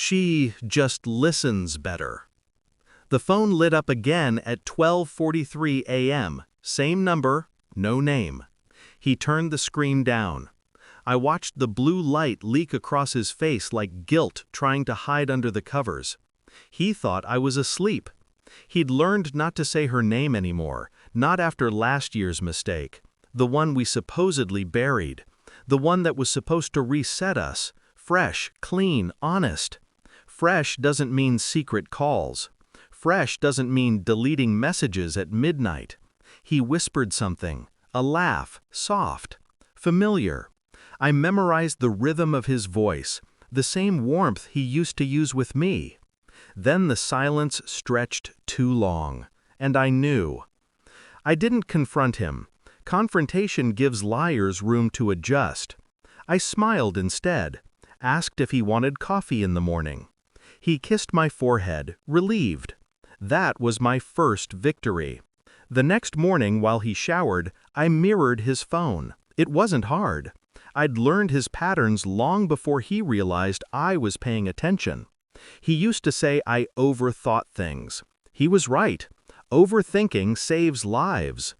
She just listens better. The phone lit up again at 12:43 a.m. Same number, no name. He turned the screen down. I watched the blue light leak across his face like guilt trying to hide under the covers. He thought I was asleep. He'd learned not to say her name anymore, not after last year's mistake, the one we supposedly buried, the one that was supposed to reset us, fresh, clean, honest. Fresh doesn't mean secret calls. Fresh doesn't mean deleting messages at midnight. He whispered something, a laugh, soft, familiar. I memorized the rhythm of his voice, the same warmth he used to use with me. Then the silence stretched too long, and I knew. I didn't confront him. Confrontation gives liars room to adjust. I smiled instead, asked if he wanted coffee in the morning. He kissed my forehead, relieved. That was my first victory. The next morning while he showered, I mirrored his phone. It wasn't hard. I'd learned his patterns long before he realized I was paying attention. He used to say I overthought things. He was right. Overthinking saves lives.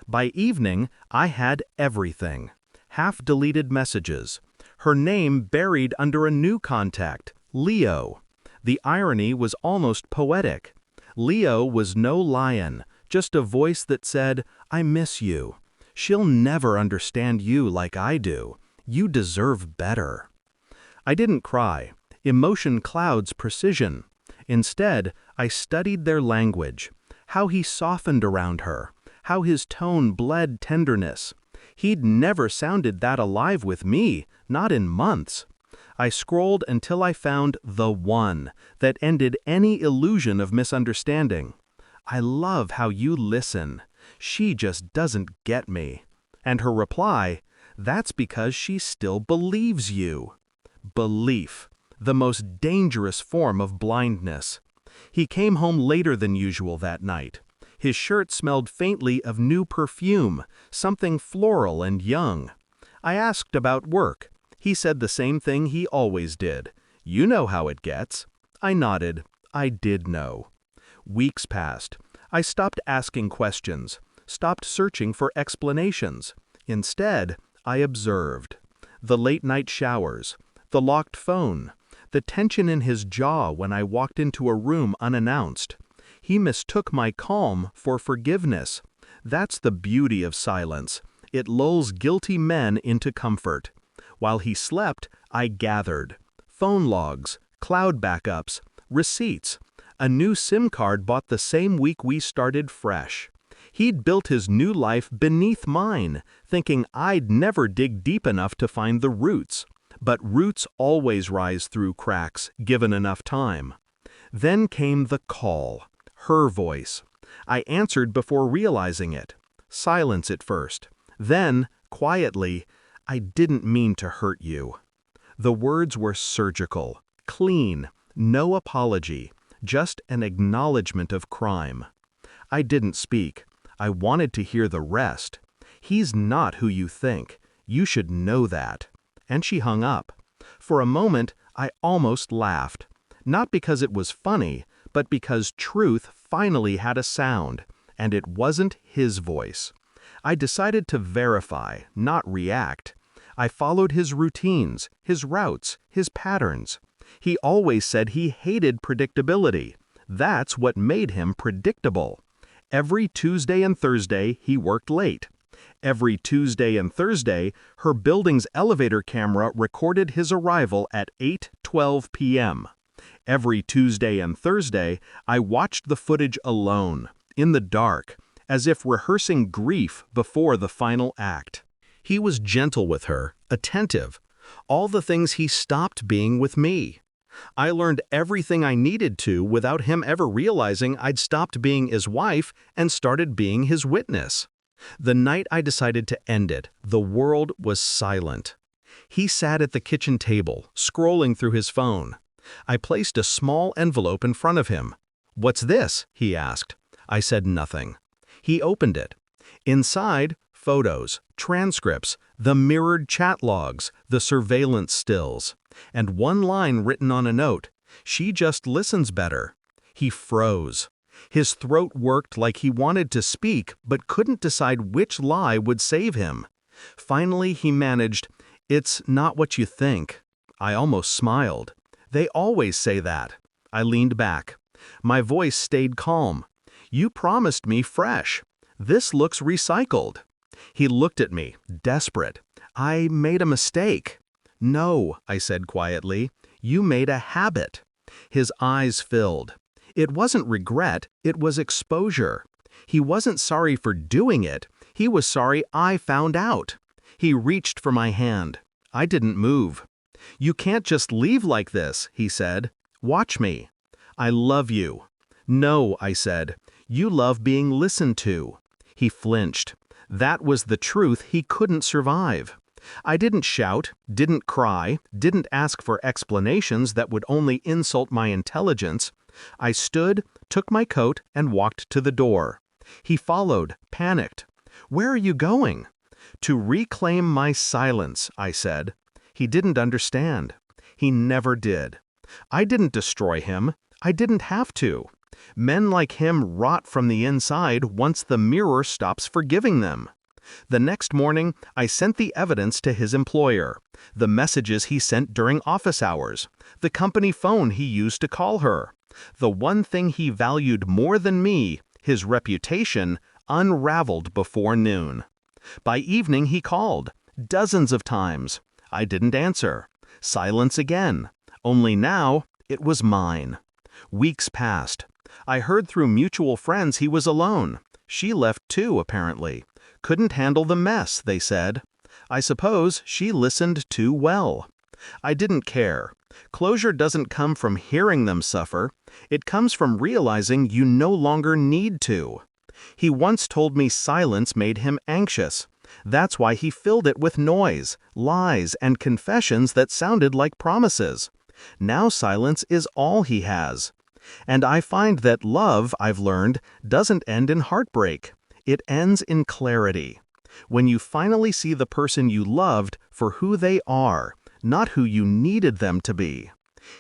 By evening, I had everything. Half-deleted messages. Her name buried under a new contact, Leo. The irony was almost poetic. Leo was no lion, just a voice that said, "I miss you. She'll never understand you like I do. You deserve better." I didn't cry. Emotion clouds precision. Instead, I studied their language, how he softened around her, how his tone bled tenderness. He'd never sounded that alive with me, not in months. I scrolled until I found the one that ended any illusion of misunderstanding. "I love how you listen. She just doesn't get me." And her reply, "That's because she still believes you." Belief, the most dangerous form of blindness. He came home later than usual that night. His shirt smelled faintly of new perfume, something floral and young. I asked about work. He said the same thing he always did. "You know how it gets." I nodded. I did know. Weeks passed. I stopped asking questions, stopped searching for explanations. Instead, I observed. The late-night showers, the locked phone, the tension in his jaw when I walked into a room unannounced. He mistook my calm for forgiveness. That's the beauty of silence. It lulls guilty men into comfort. While he slept, I gathered. Phone logs, cloud backups, receipts. A new SIM card bought the same week we started fresh. He'd built his new life beneath mine, thinking I'd never dig deep enough to find the roots. But roots always rise through cracks, given enough time. Then came the call, her voice. I answered before realizing it. Silence at first. Then, quietly, "I didn't mean to hurt you." The words were surgical, clean, no apology, just an acknowledgement of crime. I didn't speak. I wanted to hear the rest. "He's not who you think. You should know that." And she hung up. For a moment, I almost laughed. Not because it was funny, but because truth finally had a sound, and it wasn't his voice. I decided to verify, not react. I followed his routines, his routes, his patterns. He always said he hated predictability. That's what made him predictable. Every Tuesday and Thursday, he worked late. Every Tuesday and Thursday, her building's elevator camera recorded his arrival at 8:12 p.m. Every Tuesday and Thursday, I watched the footage alone, in the dark, as if rehearsing grief before the final act. He was gentle with her, attentive, all the things he stopped being with me. I learned everything I needed to without him ever realizing I'd stopped being his wife and started being his witness. The night I decided to end it, the world was silent. He sat at the kitchen table, scrolling through his phone. I placed a small envelope in front of him. "What's this?" he asked. I said nothing. He opened it. Inside, photos, transcripts, the mirrored chat logs, the surveillance stills, and one line written on a note, She just listens better. He froze. His throat worked like he wanted to speak but couldn't decide which lie would save him. Finally, he managed, "It's not what you think." I almost smiled. They always say that. I leaned back. My voice stayed calm. "You promised me fresh. This looks recycled." He looked at me, desperate. "I made a mistake." "No," I said quietly. "You made a habit." His eyes filled. It wasn't regret, it was exposure. He wasn't sorry for doing it, he was sorry I found out. He reached for my hand. I didn't move. "You can't just leave like this," he said. "Watch me." "I love you." "No," I said. "You love being listened to." He flinched. That was the truth he couldn't survive. I didn't shout, didn't cry, didn't ask for explanations that would only insult my intelligence. I stood, took my coat, and walked to the door. He followed, panicked. "Where are you going?" "To reclaim my silence," I said. He didn't understand. He never did. I didn't destroy him. I didn't have to. Men like him rot from the inside once the mirror stops forgiving them. The next morning, I sent the evidence to his employer, the messages he sent during office hours, the company phone he used to call her. The one thing he valued more than me, his reputation, unraveled before noon. By evening he called, dozens of times. I didn't answer. Silence again. Only now, it was mine. Weeks passed. I heard through mutual friends he was alone. She left too, apparently. Couldn't handle the mess, they said. I suppose she listened too well. I didn't care. Closure doesn't come from hearing them suffer. It comes from realizing you no longer need to. He once told me silence made him anxious. That's why he filled it with noise, lies, and confessions that sounded like promises. Now silence is all he has. And I find that love, I've learned, doesn't end in heartbreak. It ends in clarity. When you finally see the person you loved for who they are, not who you needed them to be.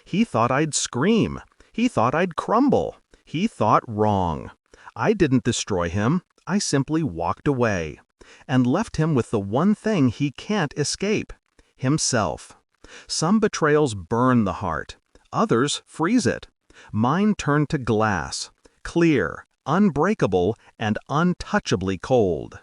He thought I'd scream. He thought I'd crumble. He thought wrong. I didn't destroy him. I simply walked away and left him with the one thing he can't escape: himself. Some betrayals burn the heart. Others freeze it. Mine turned to glass, clear, unbreakable, and untouchably cold.